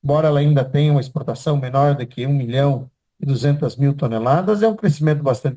embora ela ainda tenha uma exportação menor do que 1.200.000 toneladas, é um crescimento bastante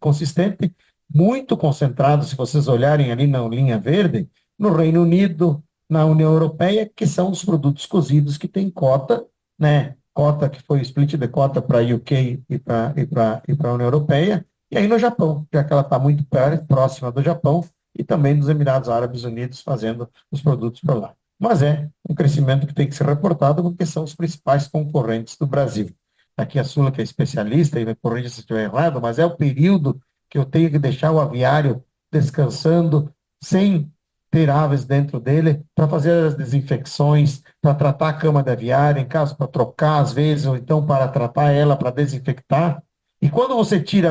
consistente, muito concentrado, se vocês olharem ali na linha verde, no Reino Unido, na União Europeia, que são os produtos cozidos que têm cota, né? Cota que foi o split de cota para a UK e para a União Europeia, e aí no Japão, já que ela está muito próxima do Japão, e também dos Emirados Árabes Unidos fazendo os produtos para lá. Mas é um crescimento que tem que ser reportado porque são os principais concorrentes do Brasil. Aqui a Sula, que é especialista, e me corrija se estiver errado, mas é o período que eu tenho que deixar o aviário descansando, sem ter aves dentro dele, para fazer as desinfecções, para tratar a cama de aviário, em caso para trocar às vezes, ou então para tratar ela, para desinfectar. E quando você tira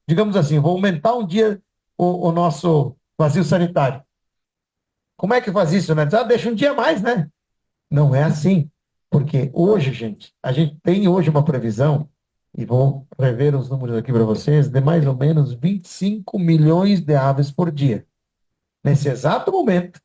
digamos assim, vou aumentar um dia o nosso vazio sanitário. Como é que faz isso, né? Deixa um dia a mais, né? Não é assim. Porque hoje, gente, a gente tem hoje uma previsão, e vou rever os números aqui para vocês, de mais ou menos 25 milhões de aves por dia. Nesse exato momento,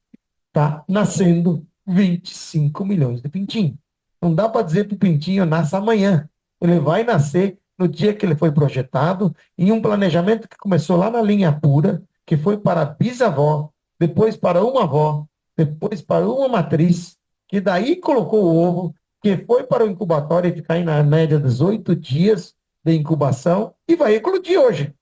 está nascendo 25 milhões de pintinhos. Não dá para dizer que o pintinho nasce amanhã. Ele vai nascer no dia que ele foi projetado, em um planejamento que começou lá na linha pura, que foi para a bisavó, depois para uma avó, depois para uma matriz, que daí colocou o ovo, que foi para o incubatório e ficar aí na média 18 dias de incubação e vai eclodir hoje.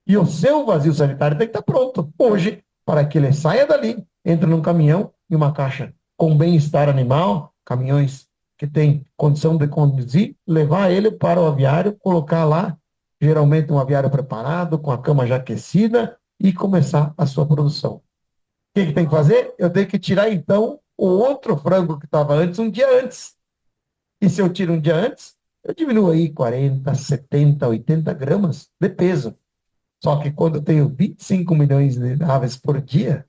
E o seu vazio sanitário tem que estar pronto hoje para que ele saia dali, entre num caminhão e uma caixa com bem-estar animal, caminhões que têm condição de conduzir, levar ele para o aviário, colocar lá, geralmente um aviário preparado, com a cama já aquecida, e começar a sua produção. O que tem que fazer? Eu tenho que tirar, então, o outro frango que estava antes, um dia antes. E se eu tiro um dia antes, eu diminuo aí 40, 70, 80 gramas de peso. Só que quando eu tenho 25 milhões de aves por dia,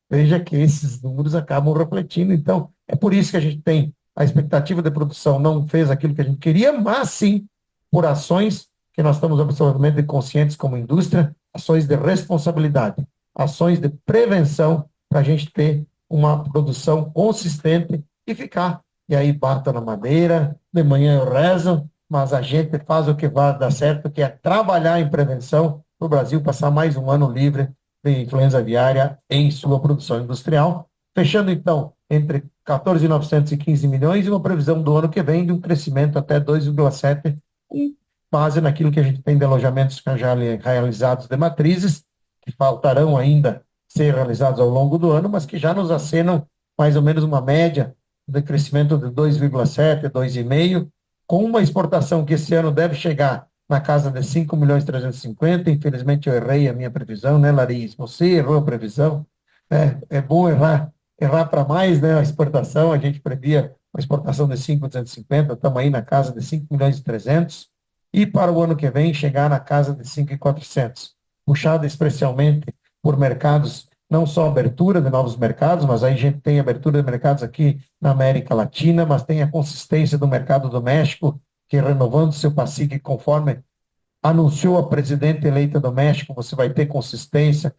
veja que esses números acabam refletindo. Então, é por isso que a gente tem a expectativa de produção não fez aquilo que a gente queria, mas sim por ações que nós estamos absolutamente conscientes como indústria, ações de responsabilidade, ações de prevenção para a gente ter uma produção consistente e ficar. E aí bata na madeira, de manhã eu rezo, mas a gente faz o que vai dar certo, que é trabalhar em prevenção para o Brasil passar mais um ano livre de influenza aviária em sua produção industrial, fechando então entre 14.915 milhões e uma previsão do ano que vem de um crescimento até 2,7, com base naquilo que a gente tem de alojamentos já realizados de matrizes, que faltarão ainda ser realizados ao longo do ano, mas que já nos acenam mais ou menos uma média de crescimento de 2,7, 2,5, com uma exportação que esse ano deve chegar na casa de 5.350.000. Infelizmente, eu errei a minha previsão, né, Larissa? Você errou a previsão. É bom errar para mais, né? A exportação, a gente previa uma exportação de 5.250, estamos aí na casa de 5.300.000. E para o ano que vem, chegar na casa de 5.400. Puxado especialmente por mercados, não só abertura de novos mercados, mas aí a gente tem abertura de mercados aqui na América Latina, mas tem a consistência do mercado do México, que renovando seu PASIC conforme anunciou a presidente eleita do México, você vai ter consistência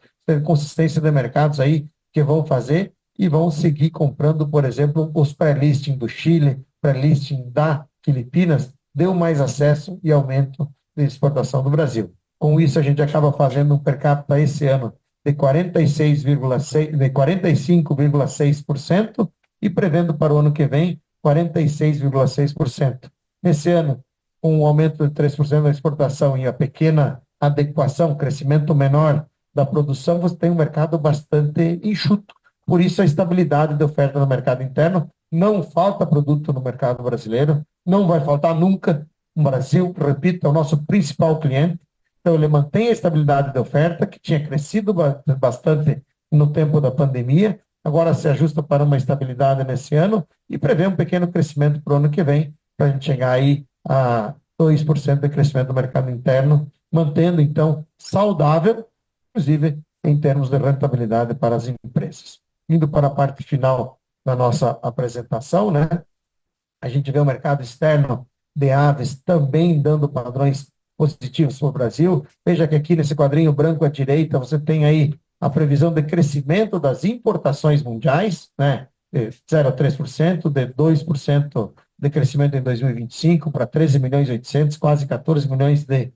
de mercados aí que vão fazer e vão seguir comprando, por exemplo, os pré-listing do Chile, pré-listing da Filipinas, deu mais acesso e aumento de exportação do Brasil. Com isso, a gente acaba fazendo um per capita esse ano de 46,6, de 45,6% e prevendo para o ano que vem 46,6%. Nesse ano, com um aumento de 3% da exportação e a pequena adequação, crescimento menor da produção, você tem um mercado bastante enxuto. Por isso, a estabilidade da oferta no mercado interno. Não falta produto no mercado brasileiro, não vai faltar nunca. O Brasil, repito, é o nosso principal cliente. Então, ele mantém a estabilidade da oferta, que tinha crescido bastante no tempo da pandemia, agora se ajusta para uma estabilidade nesse ano e prevê um pequeno crescimento para o ano que vem, para a gente chegar aí a 2% de crescimento do mercado interno, mantendo, então, saudável, inclusive em termos de rentabilidade para as empresas. Indo para a parte final da nossa apresentação, né? A gente vê o mercado externo de aves também dando padrões positivos para o Brasil. Veja que aqui nesse quadrinho branco à direita você tem aí a previsão de crescimento das importações mundiais, né? de 0,3%, de 2% de crescimento em 2025 para 13 milhões e 800, quase 14 milhões de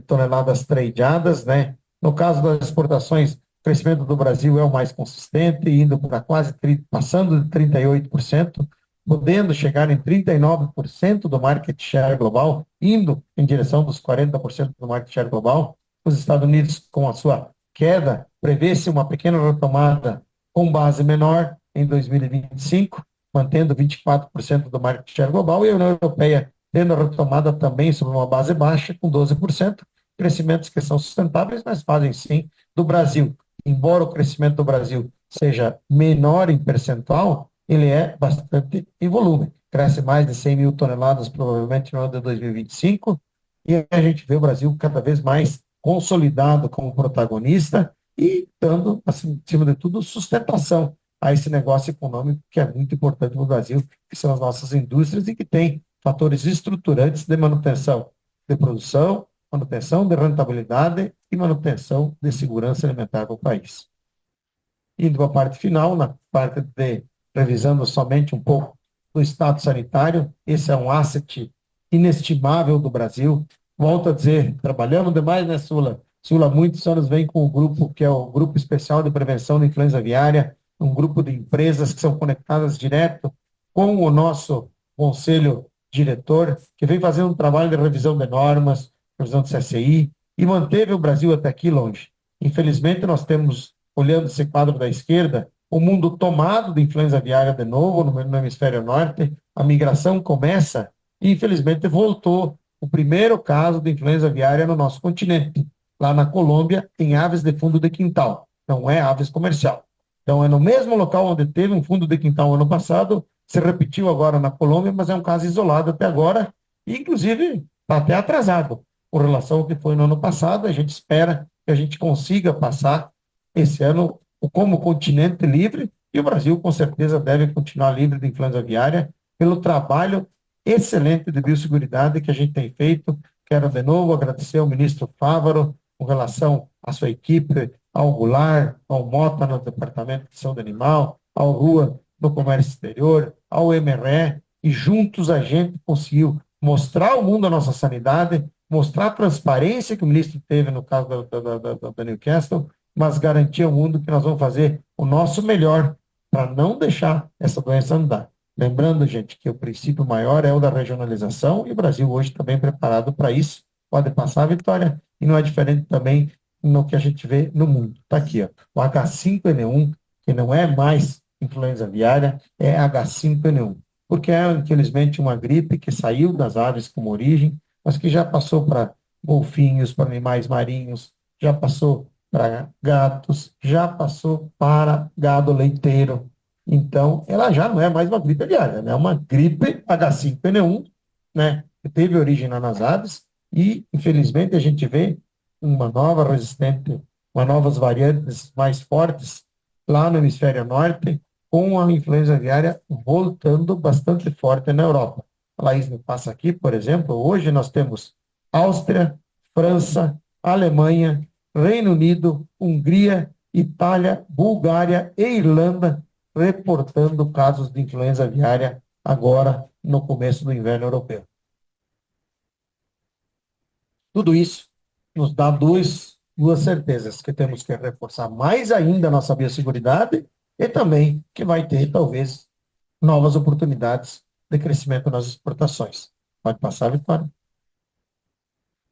toneladas tradeadas, né? No caso das exportações, o crescimento do Brasil é o mais consistente, indo para quase, passando de 38%, podendo chegar em 39% do market share global, indo em direção dos 40% do market share global. Os Estados Unidos, com a sua queda, prevê-se uma pequena retomada com base menor em 2025, mantendo 24% do market share global, e a União Europeia tendo a retomada também sobre uma base baixa, com 12%, crescimentos que são sustentáveis, mas fazem sim do Brasil. Embora o crescimento do Brasil seja menor em percentual, ele é bastante em volume. Cresce mais de 100 mil toneladas, provavelmente, no ano de 2025, e a gente vê o Brasil cada vez mais consolidado como protagonista e dando, acima de tudo, sustentação a esse negócio econômico que é muito importante no Brasil, que são as nossas indústrias e que tem fatores estruturantes de manutenção de produção, manutenção de rentabilidade e manutenção de segurança alimentar para o país. Indo para a parte final, na parte de revisando somente um pouco do estado sanitário, esse é um asset inestimável do Brasil. Volto a dizer, trabalhamos demais, né, Sula? Sula, muitos anos vem com o grupo, que é o Grupo Especial de Prevenção da Influenza Aviária, um grupo de empresas que são conectadas direto com o nosso conselho diretor, que vem fazendo um trabalho de revisão de normas, revisão do CCI, e manteve o Brasil até aqui longe. Infelizmente, nós temos, olhando esse quadro da esquerda, o mundo tomado de influenza aviária de novo no hemisfério norte, a migração começa e, infelizmente, voltou o primeiro caso de influenza aviária no nosso continente, lá na Colômbia, em aves de fundo de quintal, não é aves comercial. Então, é no mesmo local onde teve um fundo de quintal ano passado, se repetiu agora na Colômbia, mas é um caso isolado até agora, e, inclusive, está até atrasado com relação ao que foi no ano passado. A gente espera que a gente consiga passar esse ano como continente livre, e o Brasil, com certeza, deve continuar livre de influenza aviária pelo trabalho excelente de biosseguridade que a gente tem feito. Quero, de novo, agradecer ao ministro Fávaro com relação à sua equipe, ao Goulart, ao Mota no Departamento de Saúde Animal, ao Rua no Comércio Exterior, ao MRE, e juntos a gente conseguiu mostrar ao mundo a nossa sanidade, mostrar a transparência que o ministro teve no caso da Newcastle, mas garantir ao mundo que nós vamos fazer o nosso melhor para não deixar essa doença andar. Lembrando, gente, que o princípio maior é o da regionalização, e o Brasil hoje está bem preparado para isso. Pode passar a vitória, e não é diferente também no que a gente vê no mundo. Está aqui, ó, o H5N1, que não é mais influenza aviária, é H5N1, porque é, infelizmente, uma gripe que saiu das aves como origem, mas que já passou para golfinhos, para animais marinhos, já passou para gatos, já passou para gado leiteiro. Então, ela já não é mais uma gripe aviária, né? É uma gripe H5N1, né? Que teve origem lá nas aves, e, infelizmente, a gente vê uma nova resistente, uma novas variantes mais fortes lá no hemisfério norte, com a influenza aviária voltando bastante forte na Europa. A Laís me passa aqui, por exemplo, hoje nós temos Áustria, França, Alemanha, Reino Unido, Hungria, Itália, Bulgária e Irlanda reportando casos de influenza aviária agora no começo do inverno europeu. Tudo isso nos dá duas certezas, que temos que reforçar mais ainda a nossa biosseguridade e também que vai ter, talvez, novas oportunidades de crescimento nas exportações. Pode passar, Vitória.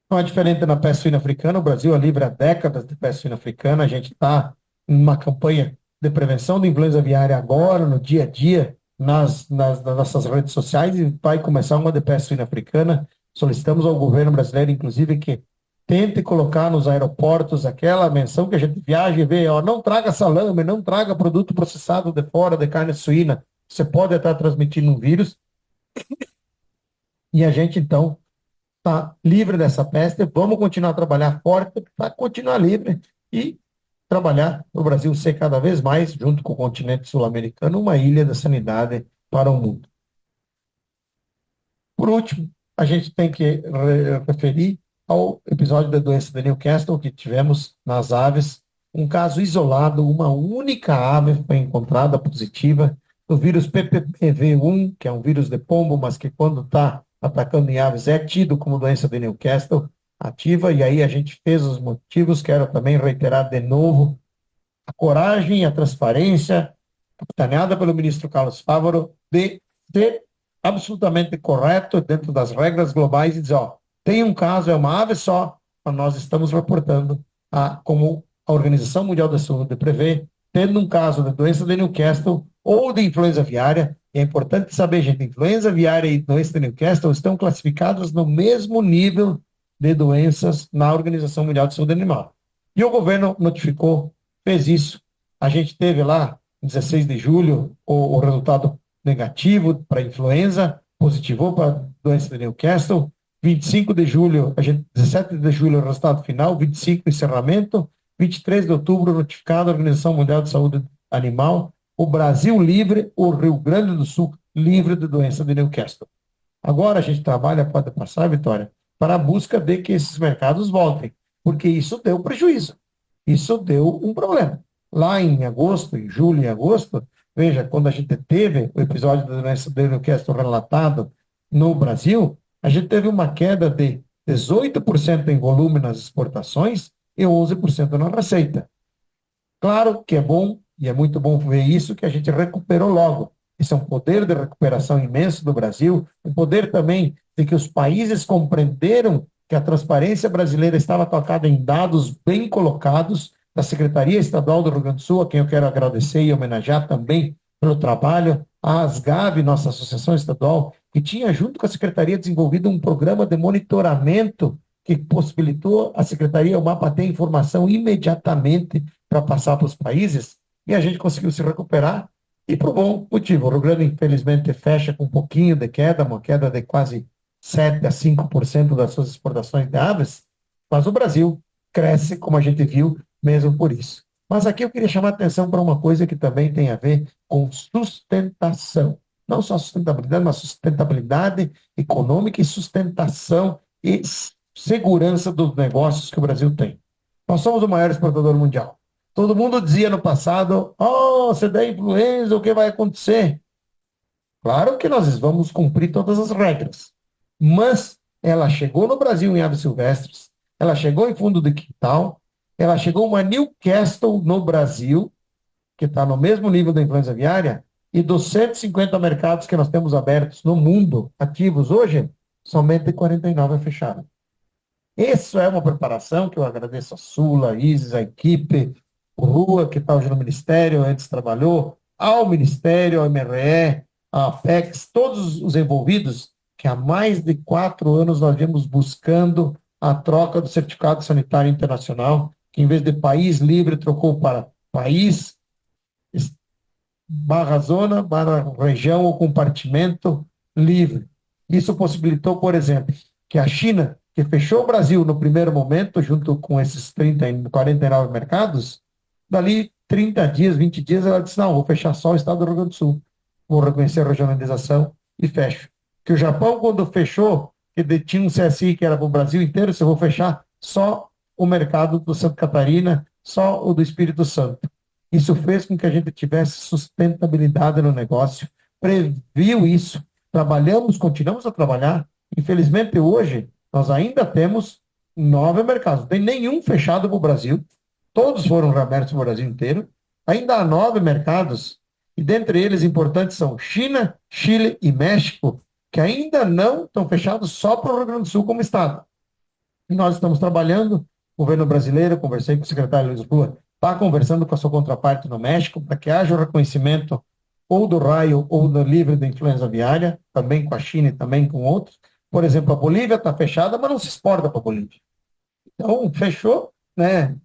Não é diferente na peste suína africana. O Brasil é livre há décadas de peste suína africana. A gente está em uma campanha de prevenção de influenza aviária agora, no dia a dia, nas nossas redes sociais, e vai começar uma de peste suína africana. Solicitamos ao governo brasileiro, inclusive, que tente colocar nos aeroportos aquela menção que a gente viaja e vê, ó, não traga salame, não traga produto processado de fora de carne suína. Você pode estar transmitindo um vírus. E a gente, então, está livre dessa peste. Vamos continuar a trabalhar forte para continuar livre e trabalhar para o Brasil ser cada vez mais, junto com o continente sul-americano, uma ilha da sanidade para o mundo. Por último, a gente tem que referir ao episódio da doença da Newcastle que tivemos nas aves, um caso isolado, uma única ave foi encontrada positiva, o vírus PPPV1, que é um vírus de pombo, mas que quando está atacando em aves é tido como doença de Newcastle ativa, e aí a gente fez os motivos, quero também reiterar de novo, a coragem e a transparência, capitaneada pelo ministro Carlos Fávaro, de ser absolutamente correto dentro das regras globais e dizer, ó, tem um caso, é uma ave só, mas nós estamos reportando como a Organização Mundial da Saúde prevê, tendo um caso de doença de Newcastle ou de influenza aviária. E é importante saber, gente, influenza aviária e doença de Newcastle estão classificadas no mesmo nível de doenças na Organização Mundial de Saúde Animal. E o governo notificou, fez isso. A gente teve lá, 16 de julho, o resultado negativo para influenza, positivou para a doença de Newcastle. 25 de julho, 17 de julho, o resultado final, 25 encerramento, 23 de outubro, notificado a Organização Mundial de Saúde Animal, o Brasil livre, o Rio Grande do Sul livre de doença de Newcastle. Agora a gente trabalha, pode passar, Vitória, para a busca de que esses mercados voltem, porque isso deu prejuízo, isso deu um problema. Lá em agosto, em julho e agosto, veja, quando a gente teve o episódio da doença de Newcastle relatado no Brasil, a gente teve uma queda de 18% em volume nas exportações e 11% na receita. Claro que é bom, e é muito bom ver isso, que a gente recuperou logo. Esse é um poder de recuperação imenso do Brasil, um poder também de que os países compreenderam que a transparência brasileira estava tocada em dados bem colocados da Secretaria Estadual do Rio Grande do Sul, a quem eu quero agradecer e homenagear também pelo trabalho, a ASGAV, nossa associação estadual, que tinha junto com a Secretaria desenvolvido um programa de monitoramento que possibilitou a Secretaria, o MAPA, ter informação imediatamente para passar para os países, e a gente conseguiu se recuperar, e por bom motivo. O Rio Grande, infelizmente, fecha com um pouquinho de queda, uma queda de quase 7 a 5% das suas exportações de aves, mas o Brasil cresce, como a gente viu, mesmo por isso. Mas aqui eu queria chamar a atenção para uma coisa que também tem a ver com sustentação. Não só sustentabilidade, mas sustentabilidade econômica e sustentação e segurança dos negócios que o Brasil tem. Nós somos o maior exportador mundial. Todo mundo dizia no passado, oh, se der influenza, o que vai acontecer? Claro que nós vamos cumprir todas as regras, mas ela chegou no Brasil em aves silvestres, ela chegou em fundo de quintal, ela chegou uma Newcastle no Brasil, que está no mesmo nível da influenza aviária, e dos 150 mercados que nós temos abertos no mundo, ativos hoje, somente 49 é fechado. Isso é uma preparação que eu agradeço a Sula, a Isis, a equipe, o Rua, que está hoje no Ministério, antes trabalhou, ao Ministério, ao MRE, a Apex, todos os envolvidos, que há mais de 4 anos nós viemos buscando a troca do certificado sanitário internacional, que em vez de país livre trocou para país, barra zona, barra região ou compartimento livre. Isso possibilitou, por exemplo, que a China, que fechou o Brasil no primeiro momento, junto com esses 49 mercados, dali 30 dias, 20 dias, ela disse, não, vou fechar só o estado do Rio Grande do Sul, vou reconhecer a regionalização e fecho. Que o Japão, quando fechou, que tinha um CSI que era para o Brasil inteiro, se eu vou fechar só o mercado do Santa Catarina, só o do Espírito Santo. Isso fez com que a gente tivesse sustentabilidade no negócio, previu isso, trabalhamos, continuamos a trabalhar. Infelizmente, hoje, nós ainda temos 9 mercados, não tem nenhum fechado para o Brasil, todos foram reabertos no Brasil inteiro, ainda há 9 mercados, e dentre eles importantes são China, Chile e México, que ainda não estão fechados só para o Rio Grande do Sul como estado. E nós estamos trabalhando, o governo brasileiro, conversei com o secretário Luiz Rua, está conversando com a sua contraparte no México para que haja o reconhecimento ou do raio ou do livre da influenza aviária, também com a China e também com outros. Por exemplo, a Bolívia está fechada, mas não se exporta para a Bolívia. Então, fechou, né?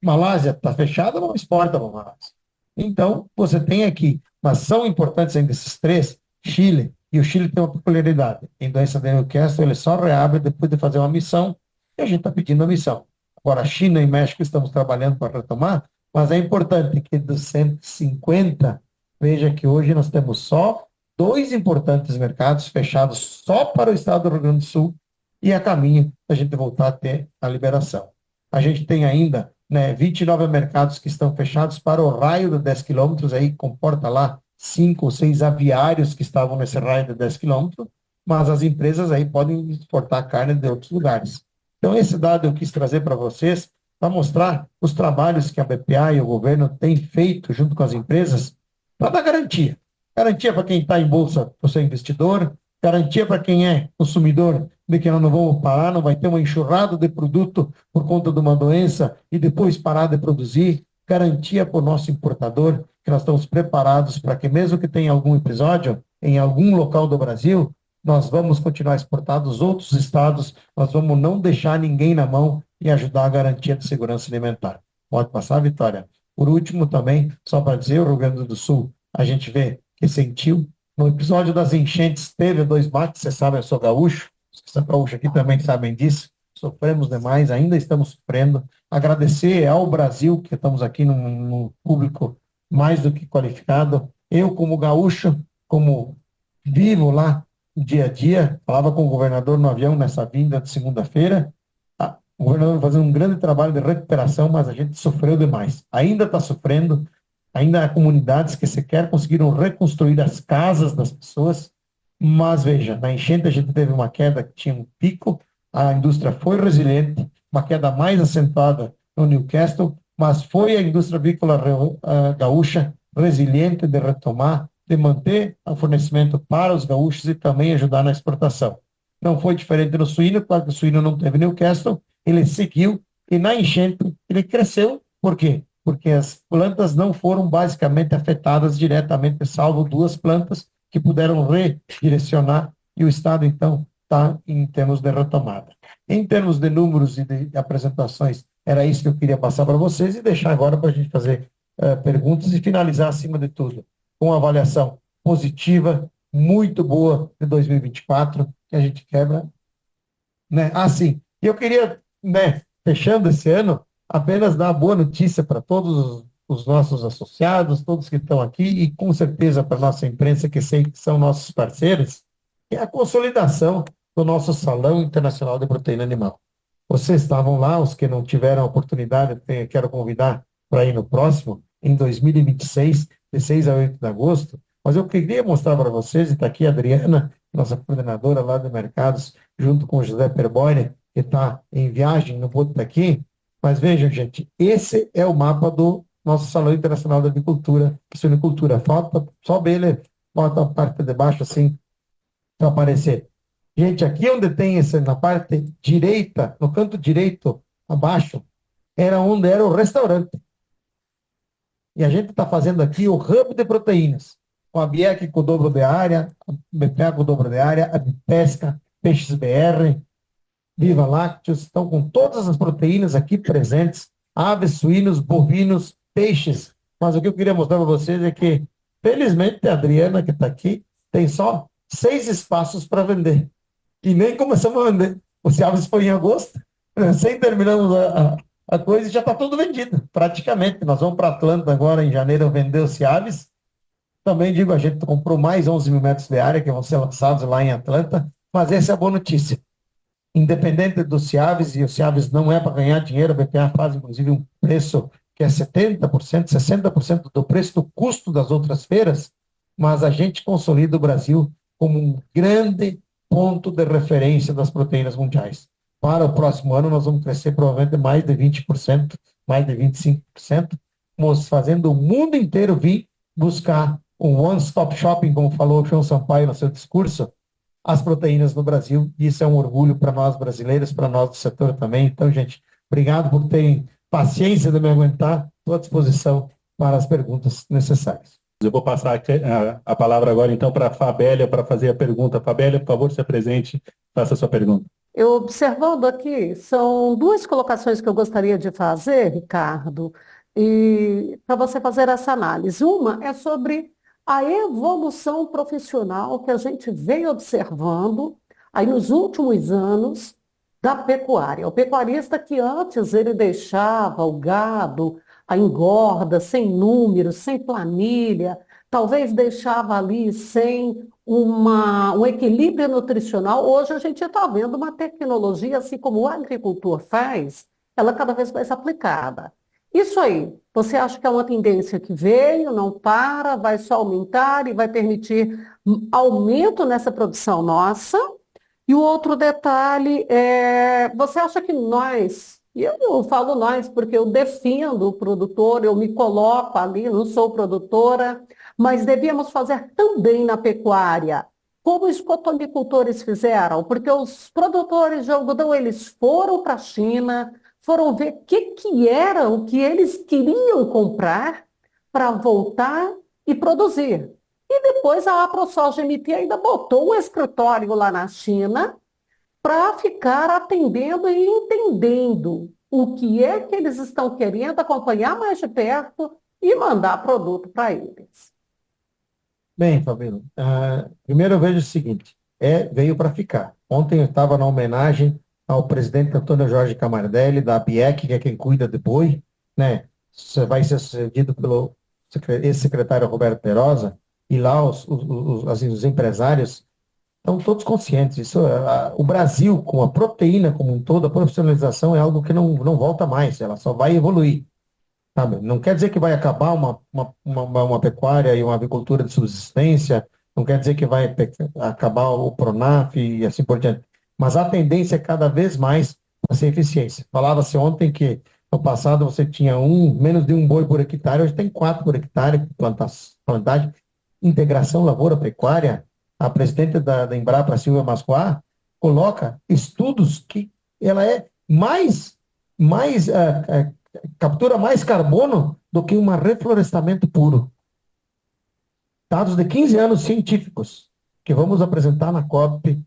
Malásia está fechada, não exporta para a Malásia. Então, você tem aqui, mas são importantes ainda esses três, Chile, e o Chile tem uma peculiaridade. Em doença de Newcastle, ele só reabre depois de fazer uma missão, e a gente está pedindo a missão. Agora, China e México estamos trabalhando para retomar, mas é importante que dos 150, veja que hoje nós temos só 2 importantes mercados fechados só para o estado do Rio Grande do Sul e a caminho da gente voltar a ter a liberação. A gente tem ainda 29 mercados que estão fechados para o raio de 10 quilômetros, aí comporta lá 5 ou 6 aviários que estavam nesse raio de 10 quilômetros, mas as empresas aí podem exportar carne de outros lugares. Então, esse dado eu quis trazer para vocês, para mostrar os trabalhos que a BPA e o governo têm feito junto com as empresas para dar garantia. Garantia para quem está em bolsa, para o seu investidor, garantia para quem é consumidor de que nós não vamos parar, não vai ter uma enxurrada de produto por conta de uma doença e depois parar de produzir, garantia para o nosso importador que nós estamos preparados para que mesmo que tenha algum episódio em algum local do Brasil, nós vamos continuar a exportar dos outros estados, nós vamos não deixar ninguém na mão e ajudar a garantia de segurança alimentar. Pode passar, Vitória. Por último, também, só para dizer, o Rio Grande do Sul, a gente vê que sentiu. No episódio das enchentes, teve 2 mates, você sabe, eu sou gaúcho, os que são gaúchos aqui também sabem disso, sofremos demais, ainda estamos sofrendo. Agradecer ao Brasil, que estamos aqui num público mais do que qualificado. Eu, como gaúcho, como vivo lá dia a dia, falava com o governador no avião nessa vinda de segunda-feira. O governador fazendo um grande trabalho de recuperação, mas a gente sofreu demais. Ainda está sofrendo, ainda há comunidades que sequer conseguiram reconstruir as casas das pessoas, mas veja, na enchente a gente teve uma queda que tinha um pico, a indústria foi resiliente, uma queda mais acentuada no Newcastle, mas foi a indústria avícola gaúcha resiliente de retomar, de manter o fornecimento para os gaúchos e também ajudar na exportação. Não foi diferente no suíno, claro que o suíno não teve Newcastle, ele seguiu e na enchente ele cresceu. Por quê? Porque as plantas não foram basicamente afetadas diretamente, salvo 2 plantas que puderam redirecionar e o Estado, então, está em termos de retomada. Em termos de números e de apresentações, era isso que eu queria passar para vocês e deixar agora para a gente fazer perguntas e finalizar, acima de tudo, com uma avaliação positiva, muito boa de 2024, que a gente quebra, né? Ah, sim. E eu queria, né, fechando esse ano, apenas dar uma boa notícia para todos os nossos associados, todos que estão aqui, e com certeza para a nossa imprensa, que sei que são nossos parceiros, é a consolidação do nosso Salão Internacional de Proteína Animal. Vocês estavam lá, os que não tiveram a oportunidade, quero convidar para ir no próximo, em 2026, de 6 a 8 de agosto, mas eu queria mostrar para vocês, e está aqui a Adriana, nossa coordenadora lá de mercados, junto com o José Perboine, que está em viagem, não pôde estar aqui, mas vejam, gente, esse é o mapa do nosso Salão Internacional da Avicultura e Suinicultura. Falta só ele, bota a parte de baixo assim, para aparecer. Gente, aqui onde tem esse, na parte direita, no canto direito, abaixo, era onde era o restaurante. E a gente está fazendo aqui o hub de proteínas, com a BIEC com o dobro de área, a BPA com o dobro de área, a Pesca, Peixes BR, Viva Lácteos, estão com todas as proteínas aqui presentes, aves, suínos, bovinos, peixes. Mas o que eu queria mostrar para vocês é que, felizmente, a Adriana, que está aqui, tem só 6 espaços para vender. E nem começamos a vender. O Ciaves foi em agosto, sem terminamos a coisa e já está tudo vendido, praticamente. Nós vamos para Atlanta agora, em janeiro, vender o Ciaves. Também digo, a gente comprou mais 11 mil metros de área que vão ser lançados lá em Atlanta, mas essa é a boa notícia. Independente do Ciaves, e o Ciaves não é para ganhar dinheiro, a BPA faz inclusive um preço que é 70%, 60% do preço do custo das outras feiras, mas a gente consolida o Brasil como um grande ponto de referência das proteínas mundiais. Para o próximo ano, nós vamos crescer provavelmente mais de 20%, mais de 25%, fazendo o mundo inteiro vir buscar um one-stop shopping, como falou o João Sampaio no seu discurso, as proteínas no Brasil, e isso é um orgulho para nós brasileiros, para nós do setor também. Então, gente, obrigado por terem paciência de me aguentar, estou à disposição para as perguntas necessárias. Eu vou passar a palavra agora, então, para a Fabélia, para fazer a pergunta. Fabélia, por favor, se apresente, faça a sua pergunta. Eu observando aqui, são 2 colocações que eu gostaria de fazer, Ricardo, e para você fazer essa análise. Uma é sobre a evolução profissional que a gente vem observando aí nos últimos anos da pecuária. O pecuarista que antes ele deixava o gado, a engorda, sem números, sem planilha, talvez deixava ali sem um equilíbrio nutricional. Hoje a gente está vendo uma tecnologia, assim como o agricultor faz, ela cada vez mais aplicada. Isso aí, você acha que é uma tendência que veio, não para, vai só aumentar e vai permitir aumento nessa produção nossa? E o outro detalhe é, você acha que nós, e eu falo nós porque eu defendo o produtor, eu me coloco ali, não sou produtora, mas devíamos fazer também na pecuária, como os cotonicultores fizeram, porque os produtores de algodão, eles foram para a China, foram ver o que era o que eles queriam comprar para voltar e produzir. E depois a AproSoja MT ainda botou um escritório lá na China para ficar atendendo e entendendo o que é que eles estão querendo, acompanhar mais de perto e mandar produto para eles. Bem, Fabíola, primeiro eu vejo o seguinte, veio para ficar. Ontem eu estava na homenagem ao presidente Antônio Jorge Camardelli, da ABIEC, que é quem cuida do boi, né? Você vai ser sucedido pelo ex-secretário Roberto Perosa, e lá assim, os empresários estão todos conscientes. O Brasil, com a proteína como um todo, a profissionalização é algo que não volta mais, ela só vai evoluir. Sabe? Não quer dizer que vai acabar uma pecuária e uma agricultura de subsistência, não quer dizer que vai acabar o Pronaf e assim por diante. Mas a tendência é cada vez mais para ser eficiência. Falava-se ontem que no passado você tinha menos de um boi por hectare, hoje tem 4 por hectare, plantagem, integração lavoura-pecuária. A presidente da Embrapa, Silvia Mascoá, coloca estudos que ela é mais captura mais carbono do que um reflorestamento puro. Dados de 15 anos científicos que vamos apresentar na COP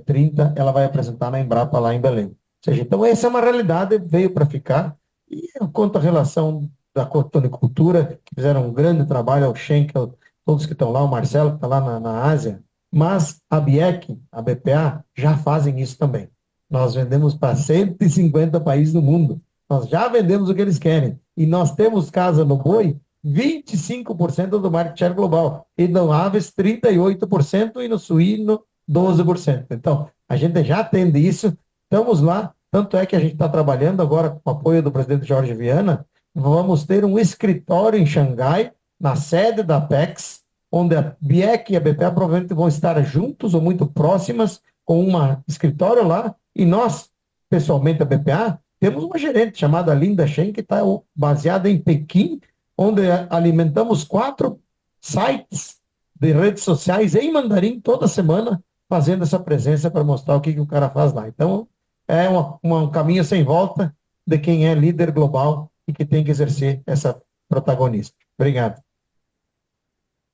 30, ela vai apresentar na Embrapa lá em Belém. Ou seja, então essa é uma realidade, veio para ficar. E quanto à relação da cotonicultura, que fizeram um grande trabalho, ao Schenkel, todos que estão lá, o Marcelo que está lá na Ásia, mas a BIEC, a BPA, já fazem isso também. Nós vendemos para 150 países do mundo. Nós já vendemos o que eles querem. E nós temos casa no boi, 25% do market share global. E no aves, 38% e no suíno, 12%. Então, a gente já atende isso, estamos lá. Tanto é que a gente está trabalhando agora com o apoio do presidente Jorge Viana. Vamos ter um escritório em Xangai, na sede da Apex, onde a BIEC e a BPA provavelmente vão estar juntos ou muito próximas, com um escritório lá. E nós, pessoalmente, a BPA, temos uma gerente chamada Linda Shen, que está baseada em Pequim, onde alimentamos 4 sites de redes sociais em mandarim toda semana, fazendo essa presença para mostrar o que o cara faz lá. Então, é um caminho sem volta de quem é líder global e que tem que exercer essa protagonista. Obrigado.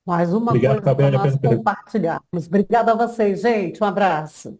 Mais uma Obrigado, coisa para Fabélia, nós pela pergunta. compartilharmos. Obrigada a vocês, gente. Um abraço.